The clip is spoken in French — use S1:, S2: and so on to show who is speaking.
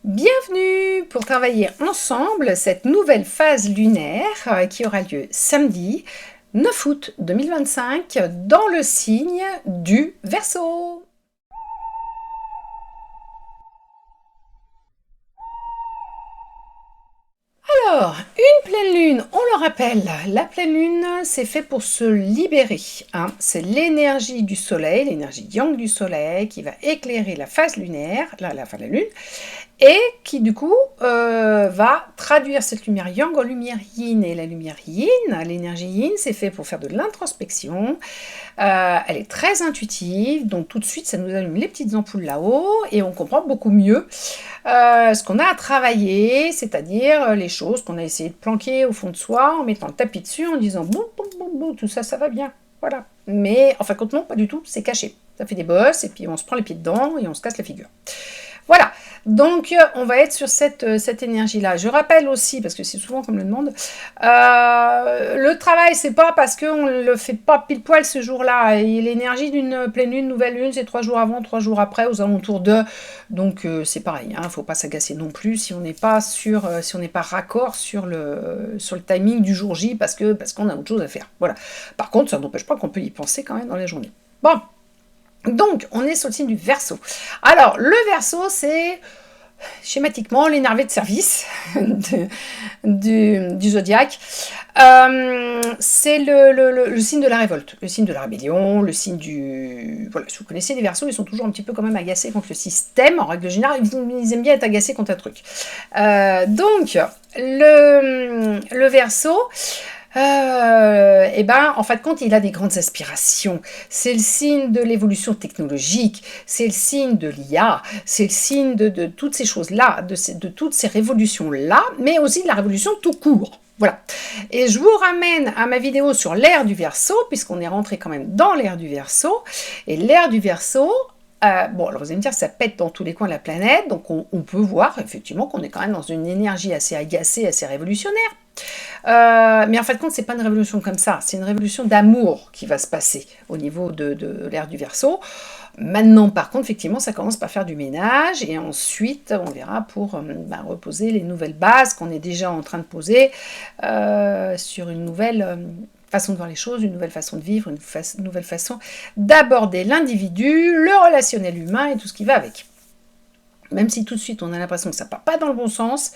S1: Bienvenue pour travailler ensemble cette nouvelle phase lunaire qui aura lieu samedi 9 août 2025 dans le signe du Verseau. Alors, une pleine lune, on le rappelle, la pleine lune, c'est fait pour se libérer. C'est l'énergie du soleil, l'énergie yang du soleil qui va éclairer la phase lunaire, la fin de la lune, et qui du coup va traduire cette lumière yang en lumière yin. Et la lumière yin, l'énergie yin, c'est fait pour faire de l'introspection. Elle est très intuitive, donc tout de suite ça nous allume les petites ampoules là-haut et on comprend beaucoup mieux ce qu'on a à travailler, c'est-à-dire les choses qu'on a essayé de planquer au fond de soi en mettant le tapis dessus, en disant bon, tout ça, ça va bien. Voilà. Mais en fin de compte, non, pas du tout, c'est caché. Ça fait des bosses et puis on se prend les pieds dedans et on se casse la figure. Voilà, donc on va être sur cette énergie-là. Je rappelle aussi, parce que c'est souvent qu'on me le demande, le travail, c'est pas parce qu'on ne le fait pas pile poil ce jour-là. Et l'énergie d'une pleine lune, nouvelle lune, c'est 3 jours avant, 3 jours après, aux alentours de. Donc c'est pareil, il ne faut pas s'agacer non plus si on n'est pas si on n'est pas raccord sur le timing du jour J, parce qu'on a autre chose à faire. Voilà. Par contre, ça n'empêche pas qu'on peut y penser quand même dans la journée. Bon. Donc, on est sur le signe du Verseau. Alors, le Verseau, c'est schématiquement l'énervé de service du zodiaque. C'est le signe de la révolte, le signe de la rébellion, le signe du... Voilà, si vous connaissez les Verseaux, ils sont toujours un petit peu quand même agacés contre le système. En règle générale, ils aiment bien être agacés contre un truc. Donc, le Verseau... en fin de compte, il a des grandes aspirations. C'est le signe de l'évolution technologique, c'est le signe de l'IA, c'est le signe de toutes ces choses-là, de toutes ces révolutions-là, mais aussi de la révolution tout court. Voilà. Et je vous ramène à ma vidéo sur l'ère du Verseau, puisqu'on est rentré quand même dans l'ère du Verseau. Et l'ère du Verseau, alors vous allez me dire, ça pète dans tous les coins de la planète, donc on peut voir effectivement qu'on est quand même dans une énergie assez agacée, assez révolutionnaire. Mais en fin de compte, c'est pas une révolution comme ça, c'est une révolution d'amour qui va se passer au niveau de l'ère du Verseau. Maintenant, par contre, effectivement, ça commence par faire du ménage et ensuite, on verra pour reposer les nouvelles bases qu'on est déjà en train de poser sur une nouvelle façon de voir les choses, une nouvelle façon de vivre, une nouvelle façon d'aborder l'individu, le relationnel humain et tout ce qui va avec. Même si tout de suite on a l'impression que ça ne part pas dans le bon sens,